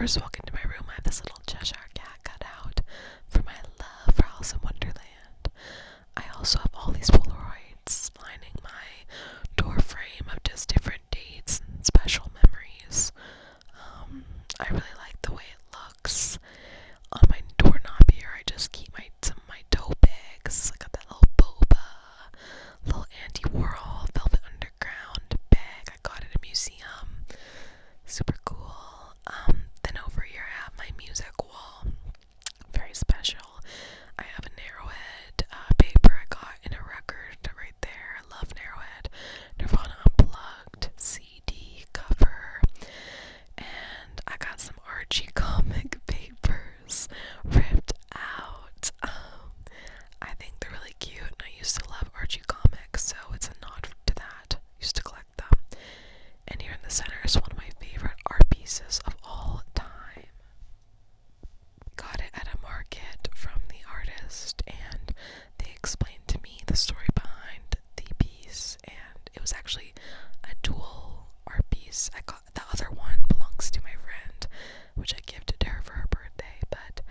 first walk into my room, I have this little Cheshire cat cut out for my love for Alice in Wonderland. I also have all these Polaroids lining my door frame of just different dates and special memories. I really like the way it looks. On my doorknob here, I just keep some of my tote bags. I got that little boba, little anti-Warhol Velvet Underground bag. I got at a museum. Super cool. Then over here I have my music wall. Very special. I have a Narrowhead paper I got in a record right there. I love Narrowhead. Nirvana Unplugged CD cover. And I got some Archie comic papers ripped out. I think they're really cute, and I used to love Archie comics, so it's a nod to that. I used to collect them. And here in the center is one of my favorite art pieces of all time. Got it at a market from the artist, and they explained to me the story behind the piece, and it was actually a dual art piece. I got the other one belongs to my friend, which I gifted her for her birthday, but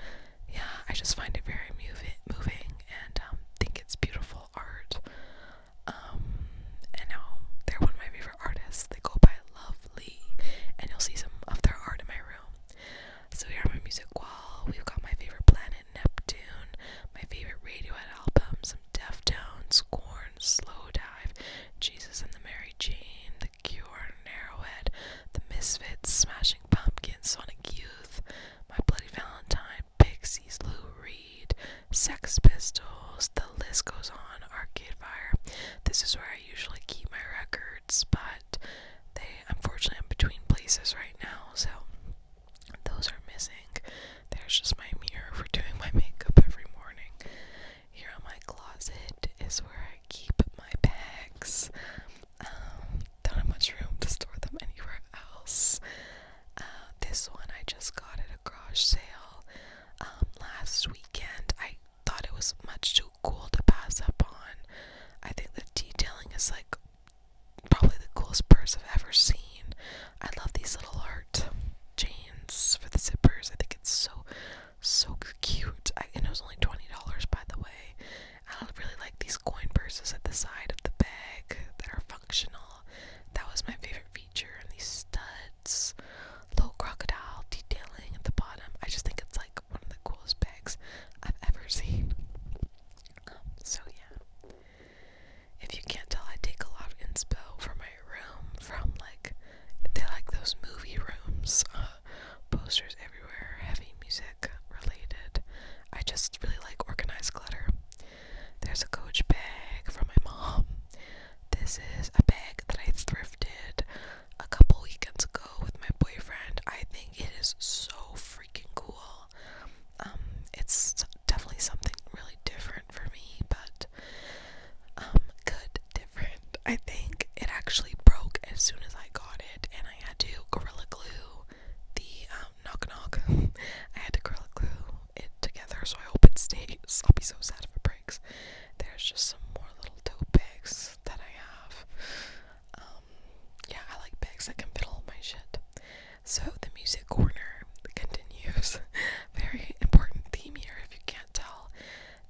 yeah, I just find it very moving and think it's beautiful art. And now they're one of my favorite artists. They go by Lovely, and you'll see some of their art in my room. So here on my music wall, we've got my favorite planet, Neptune, my favorite Radiohead album, some Deftones, Korn, Slowdive, Jesus and the Mary Jane, The Cure, Narrowhead, The Misfits, Smashing Pumpkins, Sonic Youth, My Bloody Valentine, Pixies, Lou Reed, Sex Pistols, the list goes on, Arcade Fire. This is where I usually keep my records, but they unfortunately I'm between places right now, so those are missing. There's just my mirror for doing my makeup every morning. Here on my closet is where I keep my bags. Don't have much room to store them anywhere else. This one I just got at a garage sale last weekend. I thought it was much too cool to pass up on. I think the detailing is like probably the coolest purse I've ever seen. I love these little art chains for the zippers. I think it's so cute. And it was only $20, by the way. I really like these coin purses at the side of the bag that are functional. That was my favorite feature. And these studs, little crocodile detailing at the bottom. I just think it's like one of the coolest bags I've ever seen. So yeah. If you can't tell, I take a lot of inspo for my room from they're like those movie rooms. Posters everywhere, heavy music related. I just really like organized clutter. There's a Coach bag from my mom. This is a bag that I thrifted a couple weekends ago with my boyfriend. I think it is so freaking cool. It's definitely something really different for me, but good different. I think it actually broke as soon as I got it, and I had to Gorilla Glue the knock knock. I had to Gorilla Glue it together, so I hope it stays. I'll be so sad if it breaks. There's just some more little tote bags that I have. Yeah, I like bags that can fit all my shit. So the music corner continues. Very important theme here if you can't tell.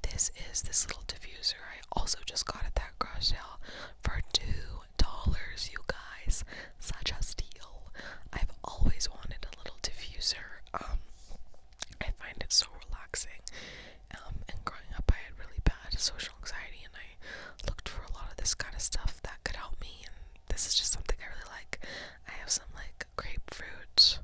This is this little diffuser I also just got at that garage sale for $2, you guys. Such a steal. I've always wanted a little diffuser. I find it so relaxing. And growing up I had really bad social anxiety, and I looked for a lot of this kind of stuff that could help me, and this is just something I really like. I have some grapefruit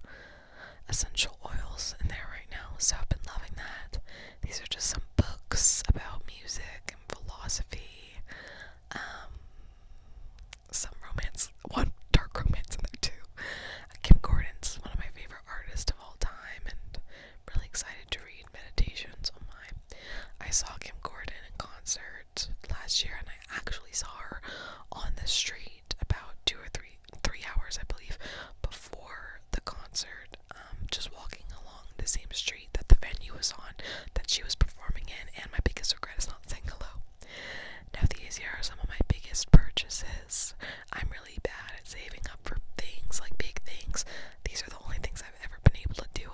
essential oils in there right now, so I've been loving that. These are just some books about music and philosophy. Some romance, one dark romance in there too. Kim Gordon's one of my favorite artists of all time, and really excited to read Meditations. Oh my. I saw Kim Gordon in concert last year, and I actually saw her on the street about 2 or 3 hours, I believe, before the concert, just walking along the same street that the venue was on, that she was performing in, and my biggest regret is not saying hello. Now these here are some of my biggest purchases. I'm really bad at saving up for things, like big things. These are the only things I've ever been able to do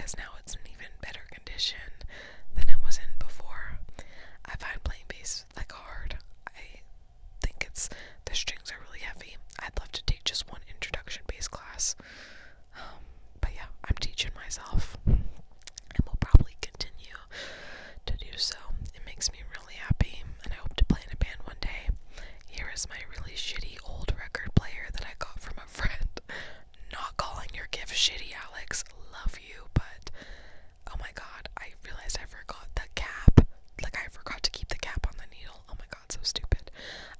because now it's in even better condition than it was in before. I find playing bass like hard. I think the strings are really heavy. I'd love to take just one introduction bass class. But yeah, I'm teaching myself and will probably continue to do so. It makes me really happy, and I hope to play in a band one day. Here is my really shitty old record player that I got from a friend. Not calling your gift shitty, Alex. Love you, but oh my god, I realized I forgot the cap. Like, I forgot to keep the cap on the needle. Oh my god, so stupid.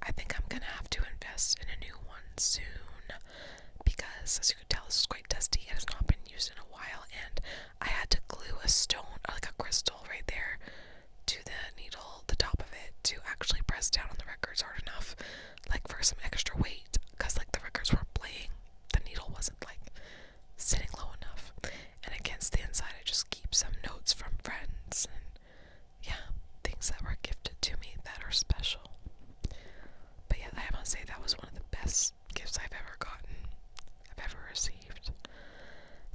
I think I'm gonna have to invest in a new one soon, because as you can tell, this is quite dusty and has not been used in a while, and I had to glue a stone, like a crystal right there, to the needle, the top of it, to actually press down on the records hard enough, like for some extra weight, because like the records weren't playing, the needle wasn't like sitting low enough, and against the inside I just keep some notes from friends, and yeah, things that were gifted to me that are special. But yeah, I must say that was one of the best gifts I've ever gotten, I've ever received.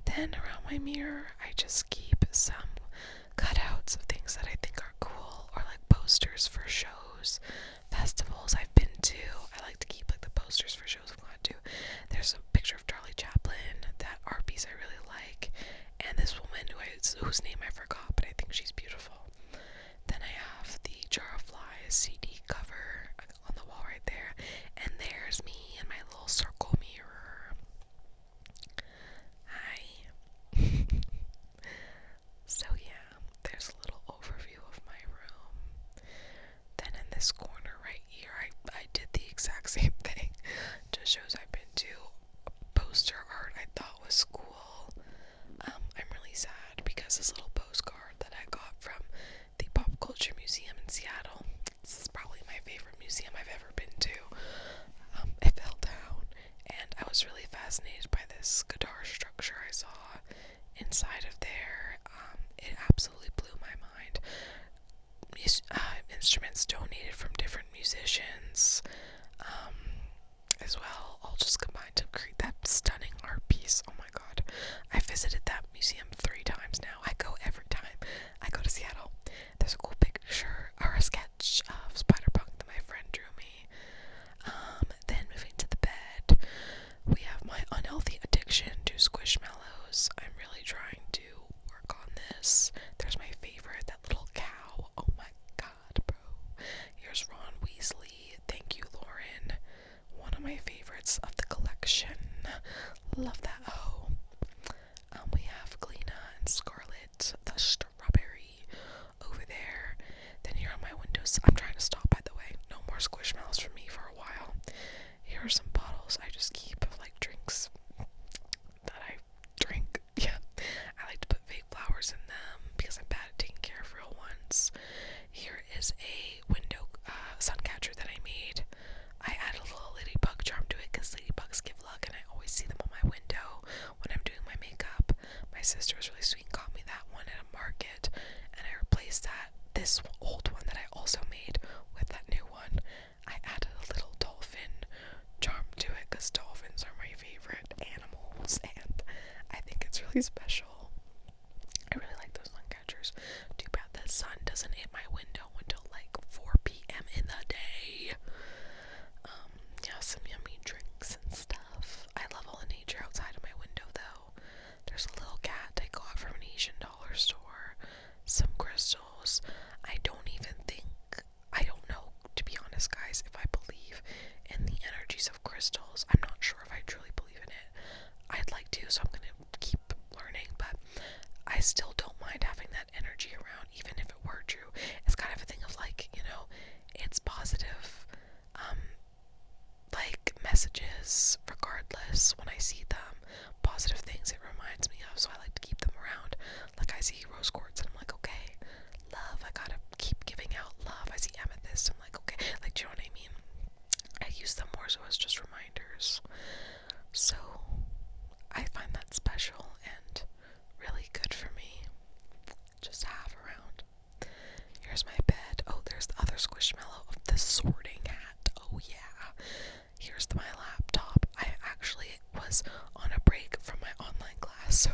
Then around my mirror, I just keep some cutouts of things that I think are cool, or like posters for shows, festivals I've been to. I like to keep like the posters for shows I've gone to. There's a picture of Charlie Chaplin, that art piece I really like, and this woman whose name I forgot, but I think she's beautiful. Then I have the Jar of Flies CD cover on the wall right there, and there's me in my little circle mirror. Hi. So yeah, there's a little overview of my room. Then in this corner right here, I did the exact same thing. Just shows I've been to. Poster art I thought was cool. I'm really sad because this little postcard that I got from the Pop Culture Museum in Seattle, this is probably my favorite museum I've ever been to. It fell down, and I was really fascinated by this guitar structure I saw inside of there. It absolutely blew my mind. Instruments donated from different musicians, as well, all just combined to create that stunning art piece. Oh my god. I visited that museum 3 times now. I go every time I go to Seattle. There's a cool picture, or a sketch of Spider-Punk that my friend drew me. Then moving to the bed, we have my unhealthy addiction to Squishmallows. I'm really trying to work on this. There's my favorite, that little cow. Oh my god, bro. Here's Ron Weasley. Thank you, Lauren. One of my favorites of the collection. Love that. Oh. We have Gleena and Scarlet, the strawberry, over there. Then here on my windows, I'm trying to stop, by the way. No more Squishmallows for me for a while. Here are some bottles I just keep of like drinks that I drink. Yeah. I like to put fake flowers in them because I'm bad at taking care of real ones. Here is a window sun catcher that I made. I add a little ladybug charm to it because ladybugs give luck, and I always see them on my window when I'm doing my makeup. My sister was really sweet and got me that one at a market, and I replaced this old one that I also made with that new one. I added a little dolphin charm to it because dolphins are my favorite animals, and I think it's really special. I really like those sun catchers. Too bad the sun doesn't hit my window until like 4 p.m. in the day. Yeah, some yummy drinks and stuff. I love all the nature outside of my window though. There's a little cat I got from an Asian dollar store. Some crystals. I don't know, to be honest guys, if I believe in the energies of crystals. I'm not sure if I truly believe in it. I'd like to, so I'm gonna keep learning, but I still don't mind having that energy around, even if it were true. It's kind of a thing of like, it's positive, like messages, regardless. When I see them, positive things it reminds me of, so I like to keep them around. Like I see rose quartz and I'm like, okay, love, I gotta keep giving out love. I see amethyst, I'm like, okay, like, do you know what I mean? I use them more so as just reminders. So I find that special and really good for me just to have around. Here's my bed. Oh, there's the other Squishmallow of the sorting hat. Oh yeah. Here's my laptop. I actually was on a break from my online class, so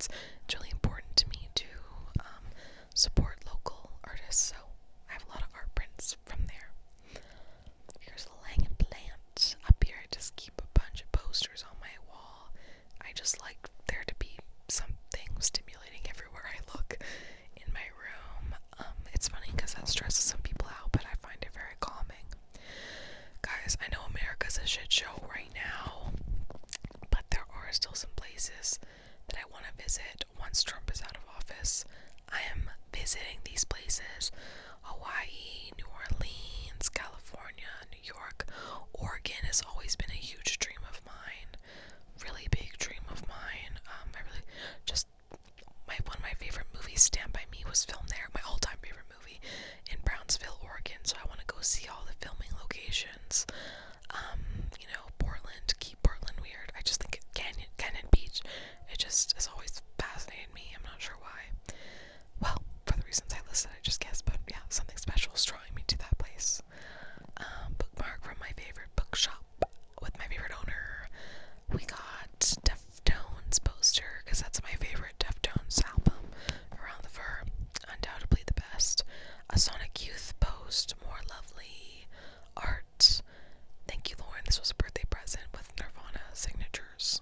arts. It's really important to me to support local artists, so I have a lot of art prints from there. Here's a Lange plant. Up here I just keep a bunch of posters on my wall. I just like there to be something stimulating everywhere I look in my room. It's funny because that stresses some people out, but I find it very calming. Guys, I know America's a shit show right now, but there are still some places that I want to visit once Trump is out of office. I am visiting these places: Hawaii, New Orleans, California, New York. Oregon has always been a huge dream of mine, really big dream of mine. I really just, one of my favorite movies, Stand By Me, was filmed there. My all-time favorite movie, in Brownsville, Oregon. So I want to go see all the filming locations. Portland, keep Portland weird. I just think Canyon Beach, it just has always fascinated me. I'm not sure why. Well, for the reasons I listed, I just guess, but yeah, something special is drawing me to that place. Bookmark from my favorite bookshop with my favorite owner. We got Deftones poster, because that's my favorite Deftones album, Around the Fur, undoubtedly the best. A Sonic Youth post, More Lovely Art. Thank you, Lauren. This was a birthday present with Nirvana signatures.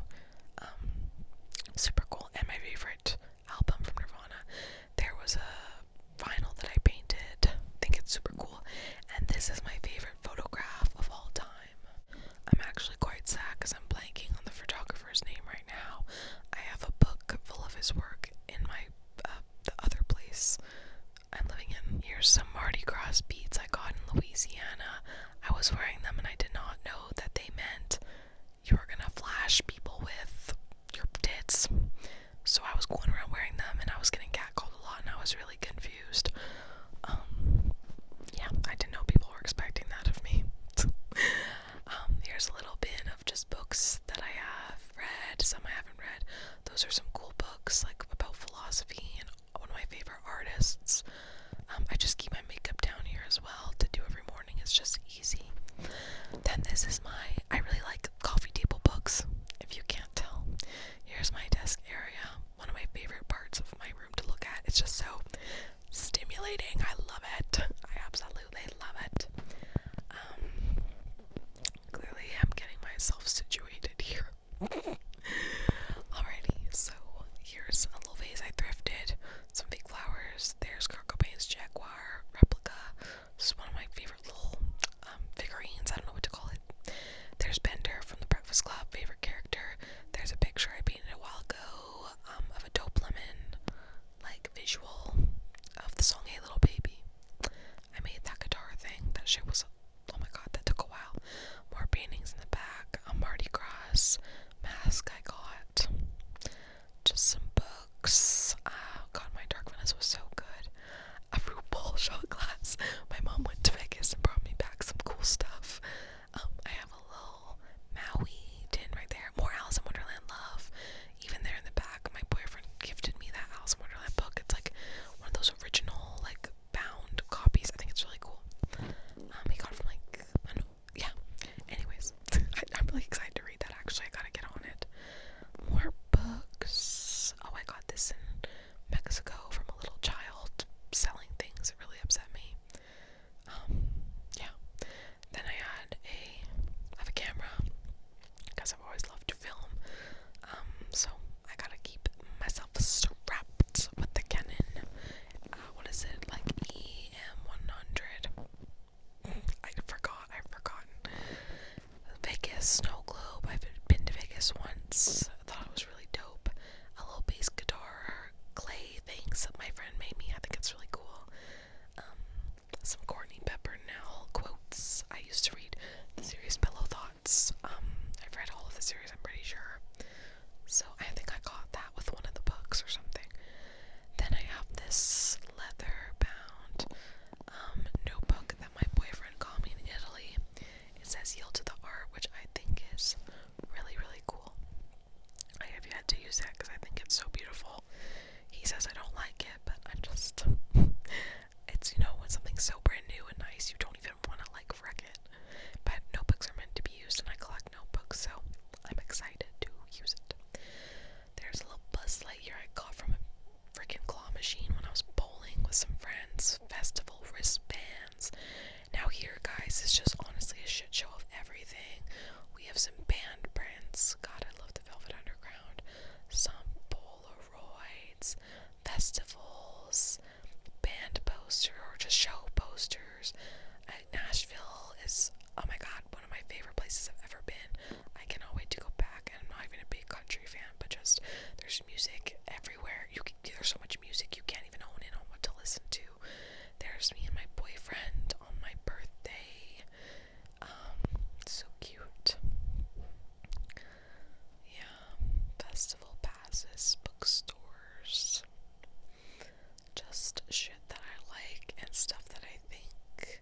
Super cool. And my favorite album from Nirvana, there was a vinyl that I painted. I think it's super cool. And this is my favorite photograph of all time. I'm actually quite sad because I'm blanking on the photographer's name right now. I have a book full of his work in my the other place I'm living in. Here's some Mardi Gras beads I got in Louisiana. I was wearing them and I did not know that they meant you were gonna flash people with your tits. So I was going around wearing them and I was getting catcalled a lot and I was really confused. Yeah, I didn't know people were expecting that of me. Here's a little bin of just books that I have read, some I haven't read. Those are some cool books, like about philosophy and one of my favorite artists. I just keep my makeup down here as well to do every morning. It's just easy. Then this is I really like coffee table books, if you can't tell. Here's my desk area, one of my favorite parts of my room to look at. It's just so stimulating. I love it. I absolutely love it. Clearly I'm getting myself situated here. Alrighty, so here's a little vase I thrifted, some fake flowers. There's Kurt Cobain's Jaguar replica. This is one of my favorite little figurines. I don't know what to call it. There's Bender from The Breakfast Club, favorite character. There's a picture I painted a while ago of a Dope Lemon visual of the song Hey Little Baby. I made that guitar thing. That shit was, oh my god, that took a while. More paintings in the back. A Mardi Gras mask I got. Just some books. God, my Dark Vanessa was so good. A fruit bowl shot glass. My mom went to Vegas and brought me back some cool stuff. I have a little Maui tin right there. More Alice in Wonderland love. Even there in the back, my boyfriend gifted me that Alice in Wonderland book. It's like one of those original, bound copies. I think it's really cool. He got it from, I don't know, yeah. Anyways, I'm really excited to read that, actually. I gotta get on it. More books. Oh, I got this in Mexico from a little child selling things. It really upset me. Yeah. Then I have a camera, because I've always loved to film. So I gotta keep myself strapped with the Canon. What is it, EM100? I've forgotten. Vegas snow globe. I've been to Vegas once. I thought it was really dope. A little bass guitar clay things that my friend made me. I think it's really cool. Some Courtney Peppernell quotes. I used to read the series Pillow Thoughts. I've read all of the series, I'm pretty sure. So I think I got that with one of the books or something. Then I have this leather-bound notebook that my boyfriend got me in Italy. It says "Yield to the Art," which I think is really, really cool. show posters. Nashville is, oh my god, one of my favorite places I've ever been. I cannot wait to go back, and I'm not even a big country fan, but just there's music everywhere. There's so much music you can't even hone in on what to listen to. There's me and my boyfriend on my birthday. So cute. Yeah, festival passes, bookstores, just shit that I like and stuff that I think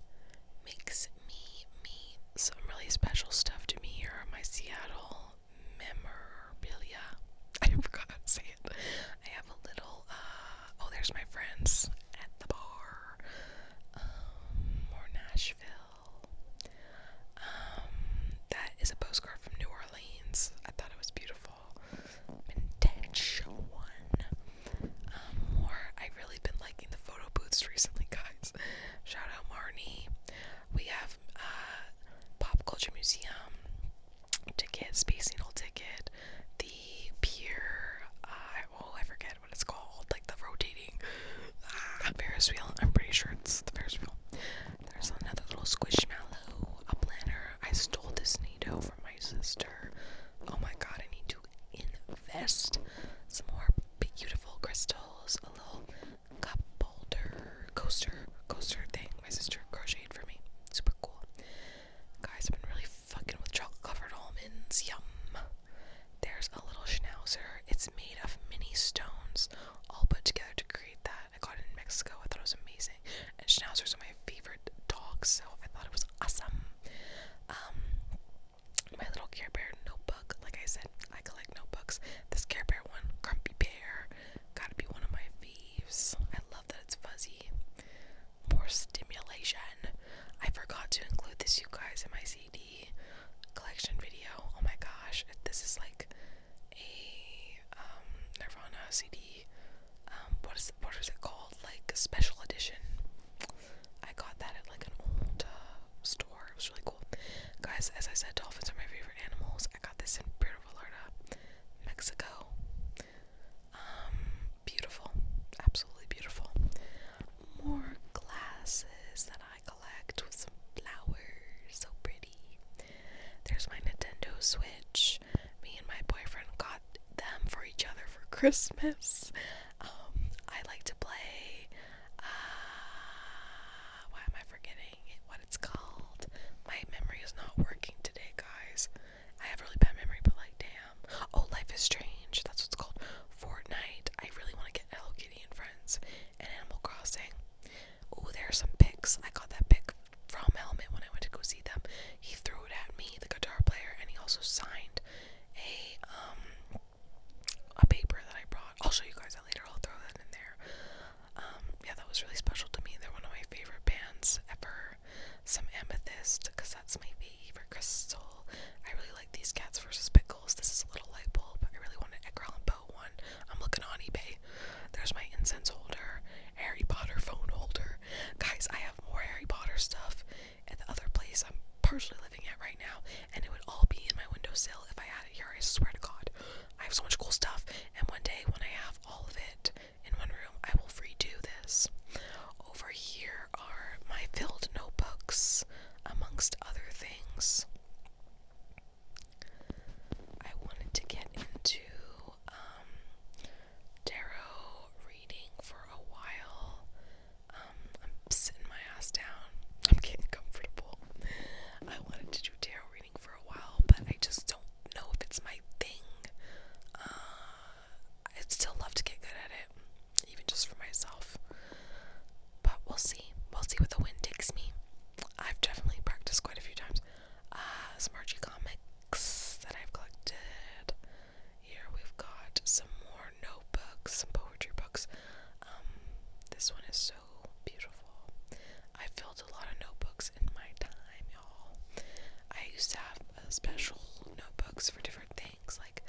makes me me. Some really special stuff to me here are my Seattle memorabilia. I forgot how to say it. I have a little, oh, there's my friends at the bar. More Nashville. That is a postcard from New Orleans. I thought it was beautiful. Vintage one. More. I've really been liking the photo booths recently, guys. Shout out Marnie. We have Pop Culture Museum ticket, Space Needle ticket, the pier. I forget what it's called. Like the rotating Ferris wheel. I'm pretty sure it's the Ferris wheel. There's another little Squishmallow, a planner. I stole this Nito from my sister. Oh my god, I need to invest. Some more beautiful crystals, a little cup holder, coaster thing my sister crocheted for me. Super cool. Guys, I've been really fucking with chocolate covered almonds. Yum. There's a little schnauzer. It's made of mini stones all put together to create that. I got it in Mexico. I thought it was amazing. And schnauzers are my favorite dogs, so I thought it was awesome. My little Care Bear notebook. Like I said, I collect notebooks. This Care Bear one, Grumpy Bear, gotta be one of my faves. I love that it's fuzzy. More stimulation. I forgot to include this, you guys, in my CD collection video. Oh my gosh, this is like a Nirvana CD. What is it called? Like a special edition. I got that at like an old store. It was really cool. Guys, as I said, dolphins are my favorite animals. I got this in Puerto Vallarta, Mexico. Beautiful. Absolutely beautiful. More glasses that I collect with some flowers. So pretty. There's my Nintendo Switch. Me and my boyfriend got them for each other for Christmas. I like to play, why am I forgetting what it's called? My memory is not working today, guys. I have really bad memory, but like, damn. Oh, Life is Strange. That's what it's called. Fortnite. I really want to get Hello Kitty and Friends and Animal Crossing. Oh, there are some pics. I got that pic from Helmet when I went to go see them. He threw it at me, the guitar player, and he also signed a paper that I brought. I'll show you guys that later. I'll throw that in there. Yeah, that was really special to me. They're one of my favorite bands ever. Some amethyst, because that's my favorite crystal. I really like these Cats vs. Pickles. This is a little light bulb. I really want an Edgar Allan Poe one. I'm looking on eBay. There's my incense holder, Harry Potter phone holder. Guys, I have more Harry Potter stuff at the other place I'm partially living at right now, and it would all be in my windowsill if I had it here. I swear to God. I have so much cool stuff, and one day when I have all of it in one room, I will redo this. Over here are my filled notebooks, amongst other things. I wanted to get into tarot reading for a while. I'm sitting my ass down. I'm getting comfortable. I wanted to do tarot reading for a while, but I just don't know if it's my thing. I'd still love to get good at it, even just for myself. But we'll see. We'll see what the wind takes me. I've definitely practiced quite a few times. Some Archie comics that I've collected. Here we've got some more notebooks, some poetry books. This one is so beautiful. I filled a lot of notebooks in my time, y'all. I used to have special notebooks for different things, like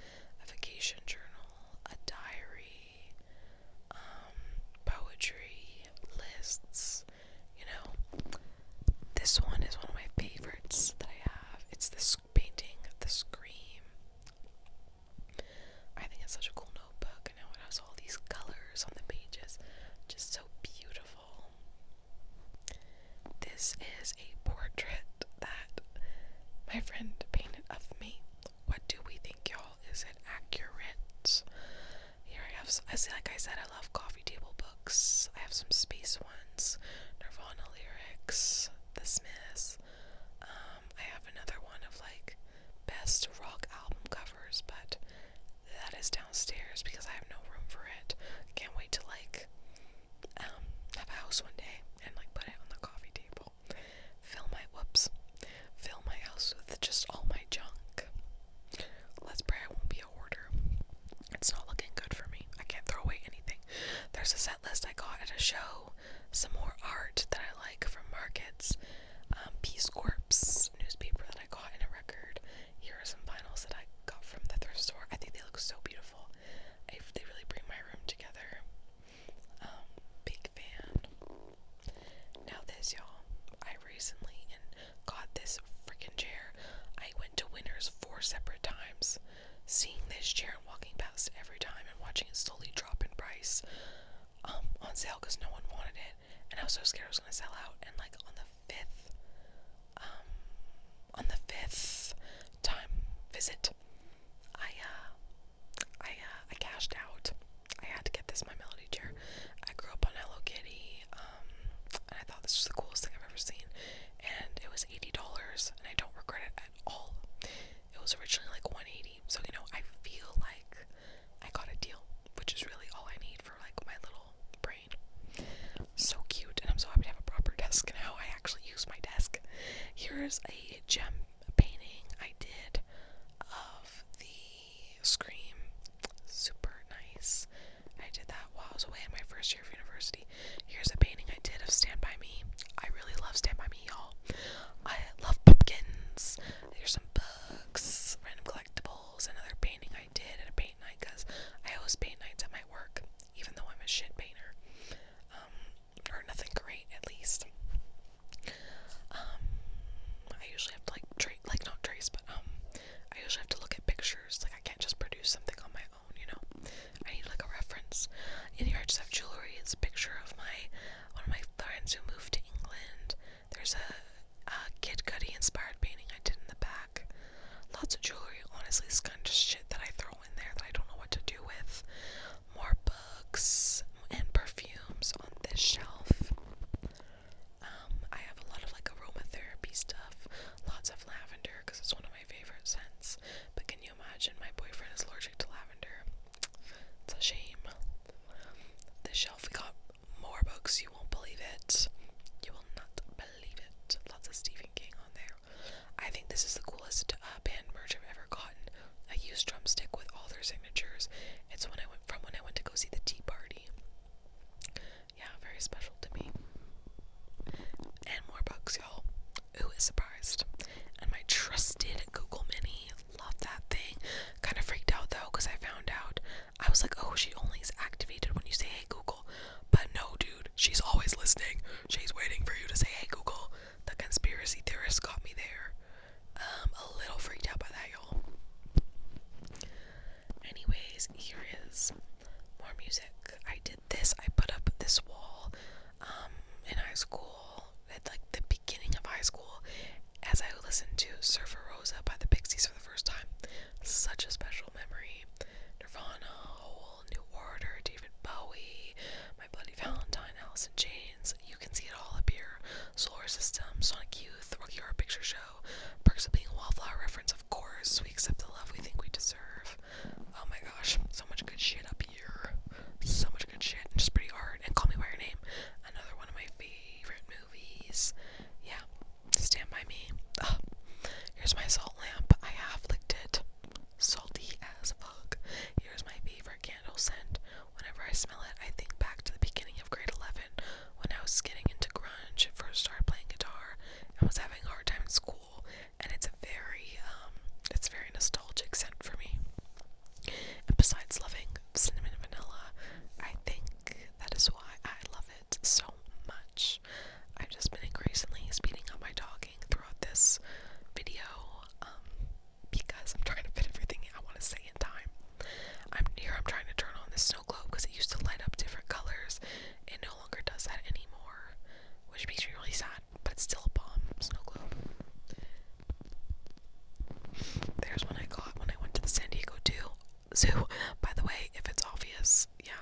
a vacation journal, a diary, poetry, lists, you know. This one is one of my favorites that I have. It's this painting, The Scream. I think it's such a cool notebook, and how it has all these colors on the pages. Just so beautiful. Like I said, I love coffee table books. I have some space ones, Nirvana lyrics, The Smiths. I have another one of like best rock album covers, but that is downstairs because I have no room for it. Can't wait to like have a house one day and like put it on the coffee table. Fill my house with just all my junk. Let's pray I won't be a hoarder. It's not looking good for me. I can't throw away anything. There's a set list I got at a show. Some more art that I like from markets. Peace Corps newspaper that I got in a record. Here are some vinyls that I got from the thrift store. I think they look so beautiful. They really bring my room together. Big fan. Now this, y'all. I recently got this freaking chair. I went to Winners 4 separate times, seeing this chair and walking past it every time and watching it slowly drop in price on sale because no one wanted it, and I was so scared I was going to sell out. And like on the fifth time visit, I cashed out. I had to get this my melody chair. I grew up on Hello Kitty, and I thought this was the coolest thing I've ever seen, and it was $80, and I don't regret it at all. It was originally like $180, so you know, I feel like I got a deal, which is really all I need for like my little brain. So cute, and I'm so happy to have a proper desk now. I actually use my desk. Here's a gem painting I did of the Scream. Super nice. I did that while I was away in my first year of university. Here's a painting I did of Stand By Me. I really love Stand By Me, y'all. I love pumpkins. Here's some books, random collectibles, another painting I did at a paint night because I host paint nights at my work, even though I'm a shit painter. Or nothing great, at least. I usually have to not trace, but I usually have to look at pictures. Like I can't just produce something on my own, you know. I need like a reference. In here I just have jewelry. It's a picture of one of my friends who moved to England. There's a Kid Cudi inspired painting I did in the back. Lots of jewelry. Honestly, it's kind of just shit that I throw in there that I don't know what to do with. More books and perfumes on this shelf. I have a lot of like aromatherapy stuff. Lots of lavender because it's one of my favorite scents. But can you imagine my boyfriend is allergic to lavender? It's a shame. This shelf, we got more books. You won't believe it. You will not believe it. Lots of Stephen King on there. I think this is the coolest band merch I've ever gotten. A used drumstick with all their signatures. It's when I went to go see the Tea Party. Yeah, very special to me. And more books, y'all. Who is surprised? And my trusted Google Mini. Love that thing. Kind of freaked out though because I found out. I was like, oh, she only is activated when you say hey Google. But no, dude. She's always listening. She's waiting for you to say hey Google. The conspiracy theorist got me there. A little freaked out by that, y'all. Anyways, here is more music. I did this. I put up this wall in high school, at like the beginning of high school, as I listened to Surfer Rosa by the Pixies for the first time. Such a special memory. Nirvana, Hole, New Order, David Bowie, My Bloody Valentine, Alice in Chains. You can see it all up here. Solar System, Sonic Youth, Rocky Horror Picture Show, Perks of Being a Wallflower reference, of course. We accept the love we think we deserve. Oh my gosh, so much good shit up here. So much good shit. And just pretty art. And Call Me By Your Name, another one of my favorite movies. Yeah, Stand By Me. Here's my salt lamp. I have licked it. Salty as fuck. Here's my favorite candle scent. Whenever I smell it, I think back to the beginning of grade 11 when I was getting into grunge, first started playing guitar, and was having a hard time in school. And it's a very nostalgic scent for me. And besides loving cinnamon and vanilla, I think that is why I love it so much. I've just been increasingly speeding up my talking throughout this video, because I'm trying to fit everything I want to say in time. I'm trying to turn on this snow globe because it used to light up different colors. It no longer does that anymore, which makes me really sad, but it's still a bomb snow globe. There's one I got when I went to the San Diego Zoo. By the way, if it's obvious, yeah,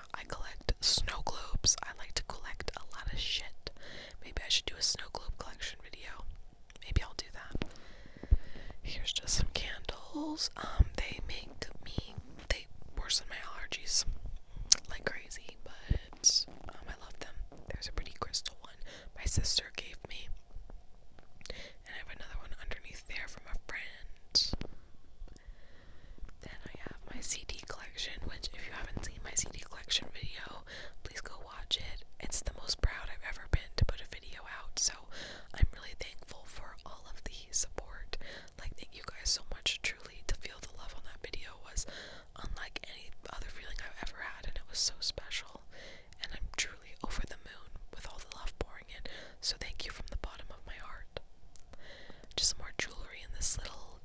they make me, they worsen my allergies like crazy, but I love them. There's a pretty crystal one my sister gave me, and I have another one underneath there from a friend. Then I have my CD collection, which if you haven't seen my CD collection video, please go watch it. It's the most proud I've ever been to put a video out, so I'm really thankful for all of the support. Like, thank you guys so much. Truly, to feel the love on that video was unlike any other feeling I've ever had, and it was so special, and I'm truly over the moon with all the love pouring in, so thank you from the bottom of my heart. Just some more jewelry in this little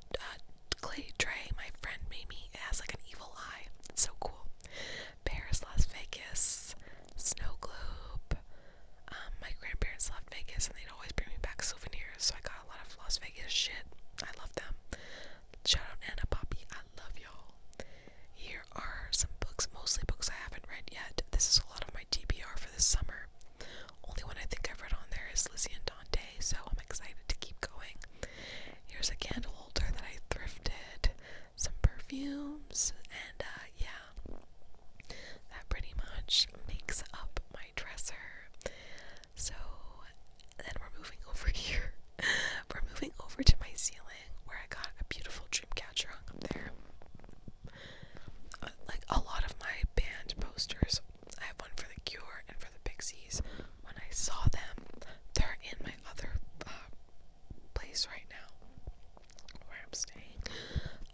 clay tray my friend made me. It has like an evil eye. It's so cool. Paris, Las Vegas, snow globe. My grandparents left Vegas and they'd always bring me back souvenirs, so I got a lot of Las Vegas shit. I love them. Shout out Anna Poppy, I love y'all. Here are some books, mostly books I haven't read yet. This is a lot of my TBR for this summer. Only one I think I've read on there is Lizzie and Dante, so I'm excited to keep going. Here's a candle holder that I thrifted, some perfumes, and yeah, that pretty much makes up my dresser. So then we're moving over here. We're moving over to my ceiling where I got a beautiful dream catcher hung up there. Like a lot of my band posters, I have one for The Cure and for the Pixies. When I saw them, they're in my other place right now where I'm staying.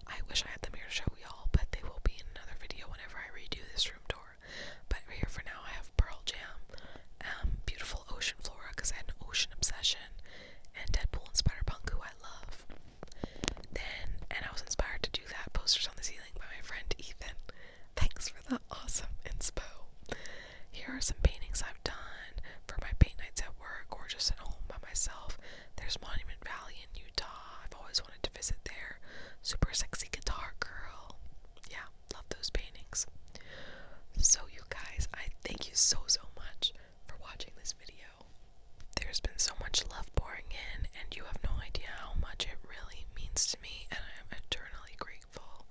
I wish I had them here to show y'all, but they will be in another video whenever I redo this room tour. But here for now I have Pearl Jam, beautiful ocean flora because I had an ocean obsession, and Deadpool and Spider-Punk, who I love. And I was inspired to do that posters on the ceiling by my friend Ethan. Thanks for that awesome inspo. Here are some paintings I've done for my paint nights at work or just at home by myself. There's Monument Valley in Utah. I've always wanted to visit there. Super sexy guitar girl. Yeah, love those paintings. So you guys, I thank you so much for watching this video. There's been so much love pouring in, and you have no idea how much it really means to me, and I am eternally grateful.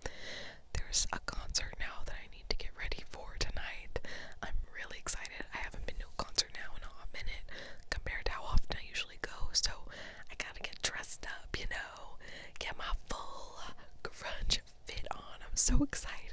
There's a concert now that I need to get ready for tonight. I'm really excited. I haven't been to a concert now in a hot minute compared to how often I usually go, so I gotta get dressed up, you know, get my full grunge fit on. I'm so excited.